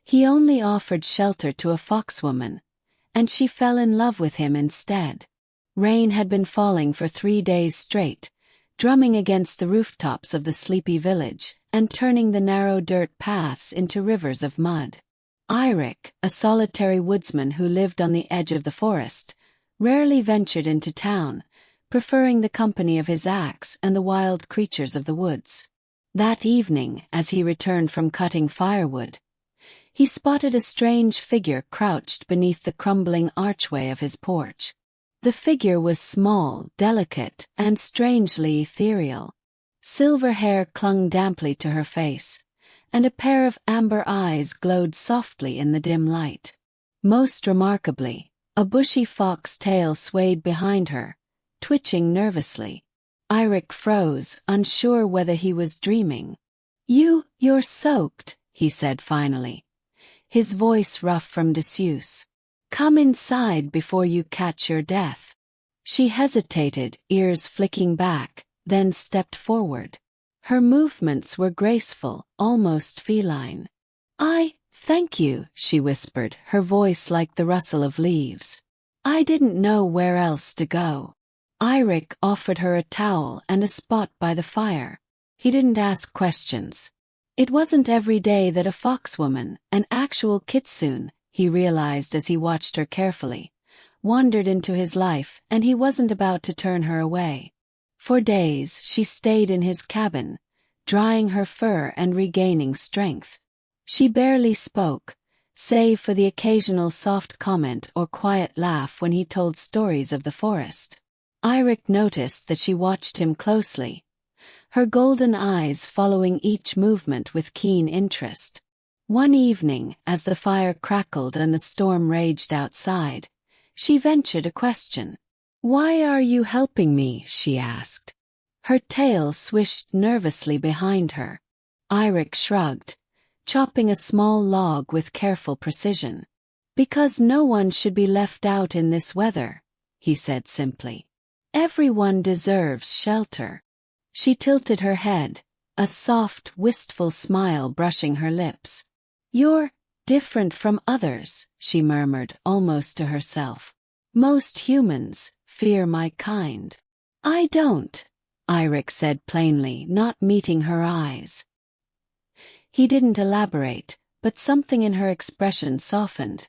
He only offered shelter to a foxwoman, and she fell in love with him instead. Rain had been falling for 3 days straight, drumming against the rooftops of the sleepy village and turning the narrow dirt paths into rivers of mud. Eirik, a solitary woodsman who lived on the edge of the forest, rarely ventured into town, preferring the company of his axe and the wild creatures of the woods. That evening, as he returned from cutting firewood, he spotted a strange figure crouched beneath the crumbling archway of his porch. The figure was small, delicate, and strangely ethereal. Silver hair clung damply to her face, and a pair of amber eyes glowed softly in the dim light. Most remarkably, a bushy fox tail swayed behind her, twitching nervously. Eirik froze, unsure whether he was dreaming. You're soaked," he said finally, his voice rough from disuse. "Come inside before you catch your death." She hesitated, ears flicking back, then stepped forward. Her movements were graceful, almost feline. Thank you," she whispered, her voice like the rustle of leaves. "I didn't know where else to go." Eirik offered her a towel and a spot by the fire. He didn't ask questions. It wasn't every day that a foxwoman, an actual Kitsune, he realized as he watched her carefully, wandered into his life, and he wasn't about to turn her away. For days she stayed in his cabin, drying her fur and regaining strength. She barely spoke, save for the occasional soft comment or quiet laugh when he told stories of the forest. Eirik noticed that she watched him closely, her golden eyes following each movement with keen interest. One evening, as the fire crackled and the storm raged outside, she ventured a question. "Why are you helping me?" she asked. Her tail swished nervously behind her. Eirik shrugged, chopping a small log with careful precision. "Because no one should be left out in this weather," he said simply. "Everyone deserves shelter." She tilted her head, a soft, wistful smile brushing her lips. "You're different from others," she murmured, almost to herself. "Most humans fear my kind." "I don't," Eirik said plainly, not meeting her eyes. He didn't elaborate, but something in her expression softened,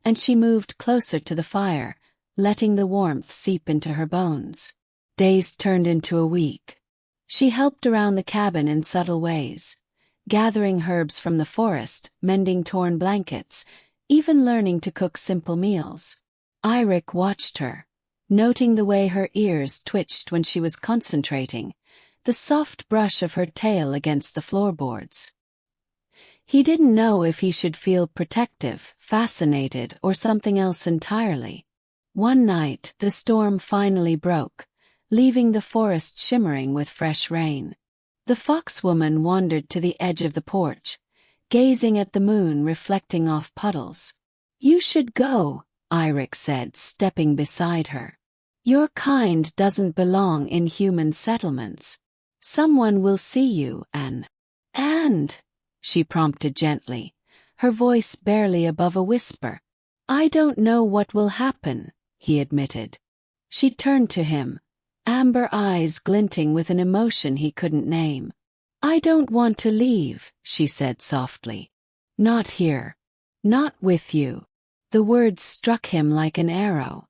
and she moved closer to the fire, letting the warmth seep into her bones. Days turned into a week. She helped around the cabin in subtle ways, gathering herbs from the forest, mending torn blankets, even learning to cook simple meals. Eirik watched her, noting the way her ears twitched when she was concentrating, the soft brush of her tail against the floorboards. He didn't know if he should feel protective, fascinated, or something else entirely. One night, the storm finally broke, leaving the forest shimmering with fresh rain. The foxwoman wandered to the edge of the porch, gazing at the moon reflecting off puddles. "You should go," Eirik said, stepping beside her. "Your kind doesn't belong in human settlements. Someone will see you, and, she prompted gently, her voice barely above a whisper. "I don't know what will happen," he admitted. She turned to him, amber eyes glinting with an emotion he couldn't name. "I don't want to leave," she said softly. "Not here. Not with you." The words struck him like an arrow.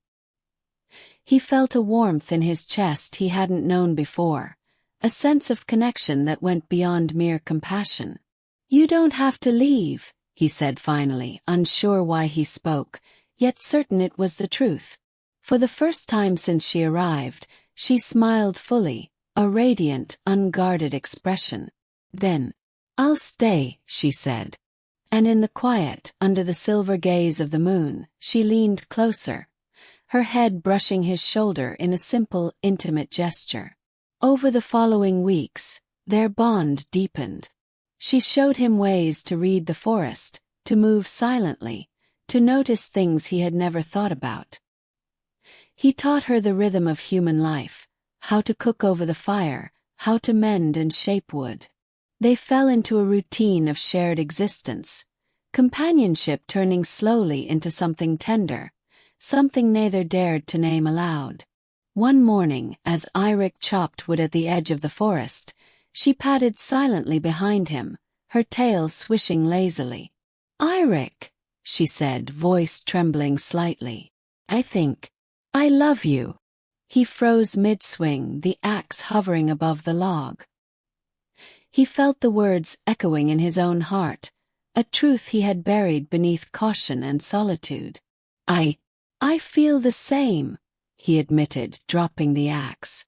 He felt a warmth in his chest he hadn't known before, a sense of connection that went beyond mere compassion. "You don't have to leave," he said finally, unsure why he spoke, yet certain it was the truth. For the first time since she arrived, she smiled fully, a radiant, unguarded expression. Then, "I'll stay," she said. And in the quiet, under the silver gaze of the moon, she leaned closer, her head brushing his shoulder in a simple, intimate gesture. Over the following weeks, their bond deepened. She showed him ways to read the forest, to move silently, to notice things he had never thought about. He taught her the rhythm of human life, how to cook over the fire, how to mend and shape wood. They fell into a routine of shared existence, companionship turning slowly into something tender, something neither dared to name aloud. One morning, as Eirik chopped wood at the edge of the forest, she padded silently behind him, her tail swishing lazily. "Eirik," she said, voice trembling slightly. I love you." He froze mid-swing, the axe hovering above the log. He felt the words echoing in his own heart, a truth he had buried beneath caution and solitude. I feel the same," he admitted, dropping the axe.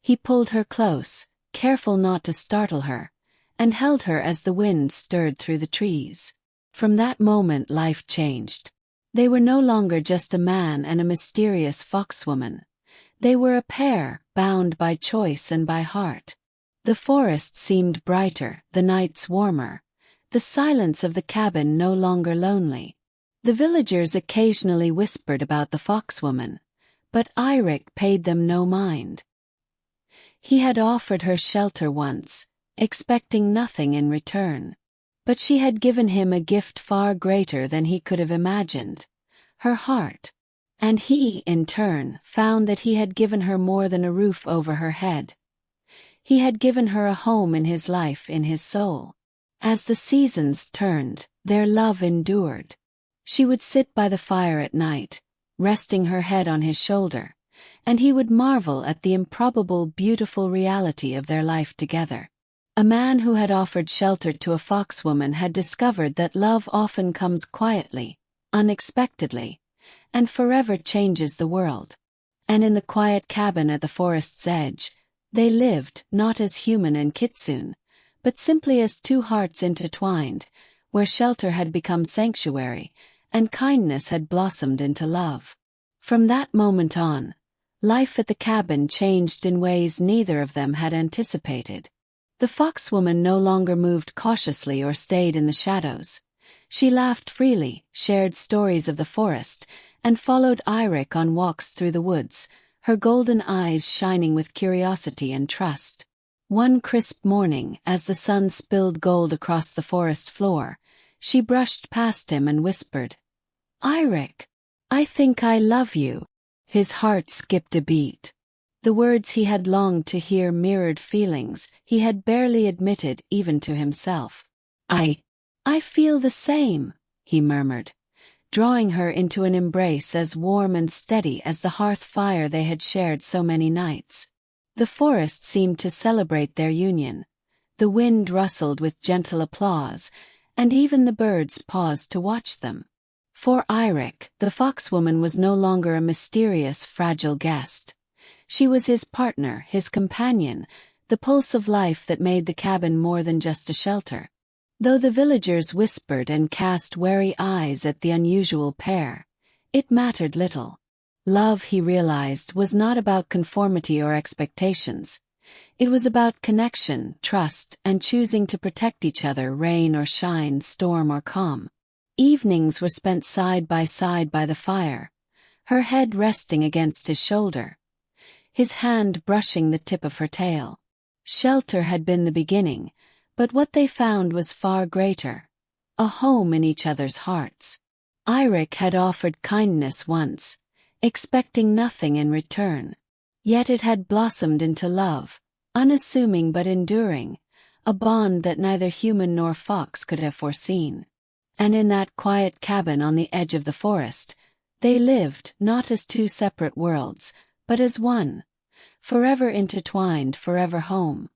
He pulled her close, careful not to startle her, and held her as the wind stirred through the trees. From that moment life changed. They were no longer just a man and a mysterious foxwoman. They were a pair, bound by choice and by heart. The forest seemed brighter, the nights warmer, the silence of the cabin no longer lonely. The villagers occasionally whispered about the foxwoman, but Eirik paid them no mind. He had offered her shelter once, expecting nothing in return. But she had given him a gift far greater than he could have imagined, her heart. And he, in turn, found that he had given her more than a roof over her head. He had given her a home in his life, in his soul. As the seasons turned, their love endured. She would sit by the fire at night, resting her head on his shoulder, and he would marvel at the improbable, beautiful reality of their life together. A man who had offered shelter to a foxwoman had discovered that love often comes quietly, unexpectedly, and forever changes the world. And in the quiet cabin at the forest's edge, they lived, not as human and Kitsune, but simply as two hearts intertwined, where shelter had become sanctuary, and kindness had blossomed into love. From that moment on, life at the cabin changed in ways neither of them had anticipated. The foxwoman no longer moved cautiously or stayed in the shadows. She laughed freely, shared stories of the forest, and followed Eirik on walks through the woods, her golden eyes shining with curiosity and trust. One crisp morning, as the sun spilled gold across the forest floor, she brushed past him and whispered, "Eirik, I think I love you." His heart skipped a beat. The words he had longed to hear mirrored feelings he had barely admitted even to himself. I feel the same," he murmured, drawing her into an embrace as warm and steady as the hearth fire they had shared so many nights. The forest seemed to celebrate their union. The wind rustled with gentle applause, and even the birds paused to watch them. For Eirik, the foxwoman was no longer a mysterious, fragile guest. She was his partner, his companion, the pulse of life that made the cabin more than just a shelter. Though the villagers whispered and cast wary eyes at the unusual pair, it mattered little. Love, he realized, was not about conformity or expectations. It was about connection, trust, and choosing to protect each other, rain or shine, storm or calm. Evenings were spent side by the fire, her head resting against his shoulder, his hand brushing the tip of her tail. Shelter had been the beginning, but what they found was far greater, a home in each other's hearts. Eirik had offered kindness once, expecting nothing in return. Yet it had blossomed into love, unassuming but enduring, a bond that neither human nor fox could have foreseen. And in that quiet cabin on the edge of the forest, they lived not as two separate worlds, but as one, forever intertwined, forever home.